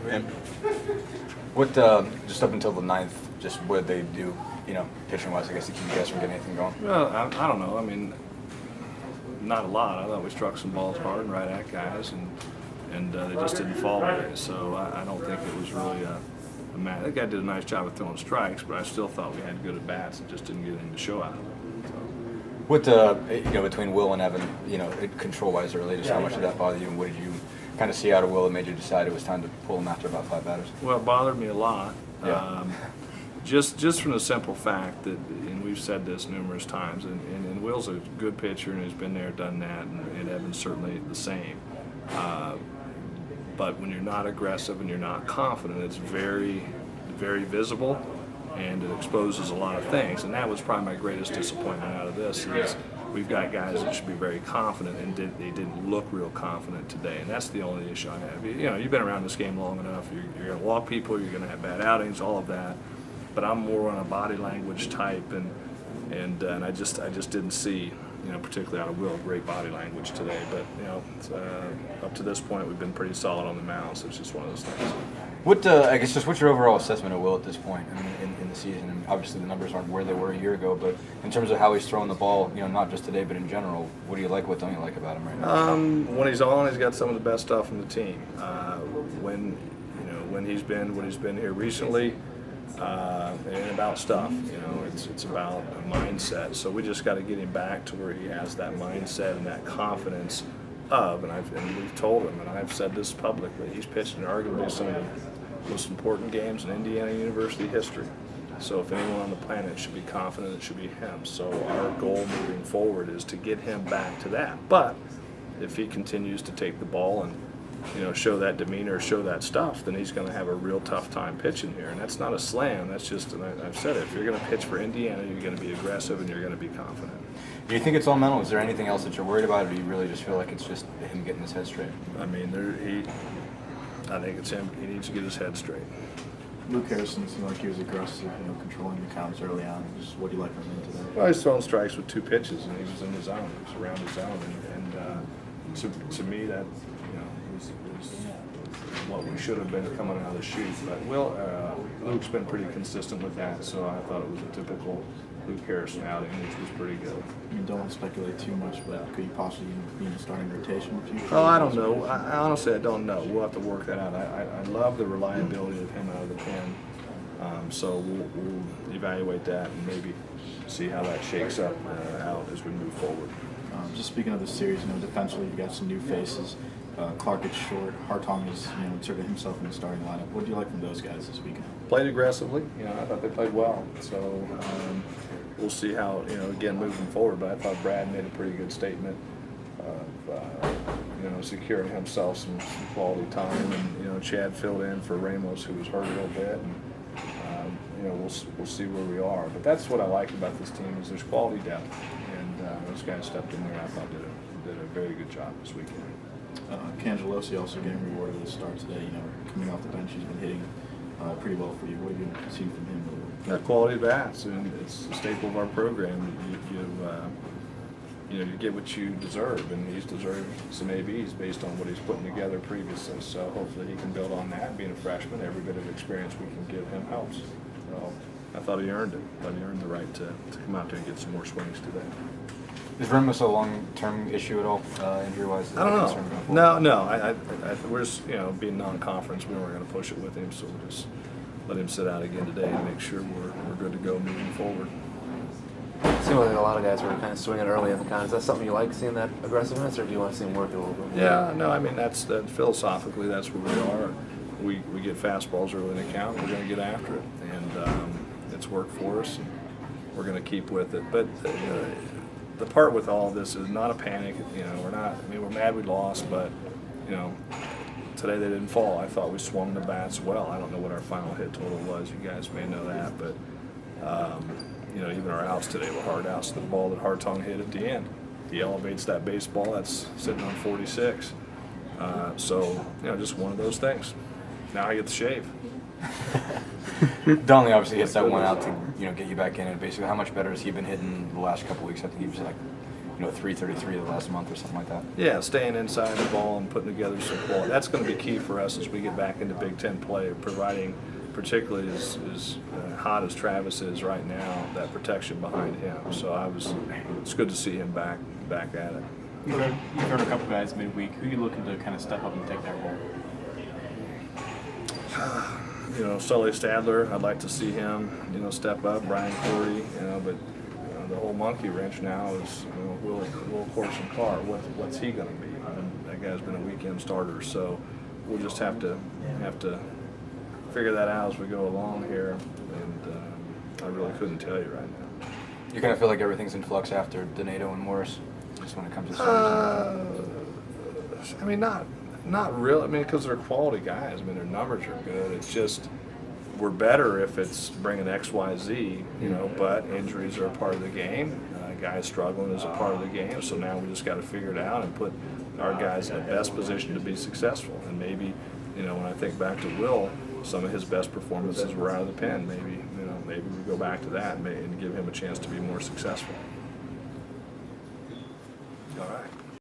And what, just up until the ninth, just what did they do, pitching-wise, I guess, to keep you guys from getting anything going? Well, I don't know. I mean, not a lot. I thought we struck some balls hard and right at guys, and they just didn't fall with it. So I don't think it was really a match. That guy did a nice job of throwing strikes, but I still thought we had good at bats and just didn't get anything to show out of it. What, between Will and Evan, control-wise early, just how much did that bother you, and what did you kind of see out of Will that made you decide it was time to pull him after about 5 batters? Well, it bothered me a lot. Yeah. Just from the simple fact that, and we've said this numerous times, and Will's a good pitcher and he's been there, done that, and Evan's certainly the same. But when you're not aggressive and you're not confident, it's very, very visible, and it exposes a lot of things. And that was probably my greatest disappointment out of this is we've got guys that should be very confident, and they didn't look real confident today. And that's the only issue I have. You've been around this game long enough. You're going to walk people. You're going to have bad outings, all of that. But I'm more on a body language type, and I just didn't see, particularly out of Will, great body language today. But up to this point, we've been pretty solid on the mound. So it's just one of those things. What I guess just what's your overall assessment of Will at this point in the season? And obviously the numbers aren't where they were a year ago, but in terms of how he's throwing the ball, not just today but in general, what do you like? What don't you like about him right now? When he's on, he's got some of the best stuff in the team. When he's been what he's been here recently. And about stuff, it's about a mindset. So we just got to get him back to where he has that mindset and that confidence of. And we've told him, and I've said this publicly. He's pitched in arguably some of the most important games in Indiana University history. So if anyone on the planet should be confident, it should be him. So our goal moving forward is to get him back to that. But if he continues to take the ball and show that demeanor, show that stuff, then he's going to have a real tough time pitching here. And that's not a slam. That's just, and I've said it, if you're going to pitch for Indiana, you're going to be aggressive and you're going to be confident. Do you think it's all mental? Is there anything else that you're worried about, or do you really just feel like it's just him getting his head straight? I mean, I think it's him. He needs to get his head straight. Luke Harrison seemed like he was aggressive, controlling the counts early on. Just what do you like from him today? Well, he's throwing strikes with 2 pitches, and he was in his zone. He was around his zone, and to me, that was what we should have been coming out of the chute. But Luke's been pretty consistent with that, so I thought it was a typical Luke Harrison outing, which was pretty good. Don't want to speculate too much, but could you possibly be in a starting rotation with you? Oh, I don't know. Honestly, I don't know. We'll have to work that out. I love the reliability of him out of the pen, so we'll evaluate that and maybe see how that shakes up out as we move forward. Just speaking of the series, defensively you've got some new faces. Clark is short. Hartong is, inserted himself in the starting lineup. What do you like from those guys this weekend? Played aggressively. I thought they played well. So we'll see how, again, moving forward. But I thought Brad made a pretty good statement of, securing himself some quality time. And, Chad filled in for Ramos, who was hurt a little bit. And, we'll see where we are. But that's what I like about this team is there's quality depth. And those guys stepped in there. I thought did a very good job this weekend. Cangelosi also getting rewarded with a start today. Coming off the bench, he's been hitting pretty well for you. What have you seen from him? Quality bats, and it's a staple of our program. You get what you deserve, and he's deserved some ABs based on what he's putting together previously. So hopefully he can build on that. Being a freshman, every bit of experience we can give him helps. So I thought he earned it. I thought he earned the right to come out there and get some more swings today. Is Ramos a long-term issue at all, injury-wise? I don't know. No. We're just, being non-conference, we weren't going to push it with him, so we'll just let him sit out again today and make sure we're good to go moving forward. It seemed like a lot of guys were kind of swinging early in the count. Is that something you like, seeing that aggressiveness, or do you want to see him work it a little bit? Yeah, no, I mean, that's philosophically, that's where we are. We get fastballs early in the count, we're going to get after it, and it's worked for us, and we're going to keep with it. But the part with all of this is not a panic. We're mad we lost, but today they didn't fall. I thought we swung the bats well. I don't know what our final hit total was. You guys may know that, but even our outs today were hard outs. The ball that Hartong hit at the end, he elevates that baseball. That's sitting on 46. So just one of those things. Now I get the shave. Donnelly obviously hits that one out to get you back in. And basically, how much better has he been hitting the last couple weeks? I think he was like 333 the last month or something like that. Yeah, staying inside the ball and putting together some ball. That's going to be key for us as we get back into Big Ten play, providing, particularly as hot as Travis is right now, that protection behind him. So it's good to see him back at it. You've heard a couple guys midweek. Who are you looking to kind of step up and take that role? Sully Stadler, I'd like to see him, step up. Brian Corey, but the whole monkey wrench now is, will Corson Carr, what's he going to be? That guy's been a weekend starter, so we'll just have to figure that out as we go along here. And I really couldn't tell you right now. You kind of feel like everything's in flux after Donato and Morris, just when it comes to starters. I mean, not really. I mean, because they're quality guys. I mean, their numbers are good. It's just we're better if it's bringing X, Y, Z. But injuries are a part of the game. Guys struggling is a part of the game. So now we just got to figure it out and put our guys in the best position to be successful. And maybe, when I think back to Will, some of his best performances were out of the pen. Maybe we go back to that and give him a chance to be more successful.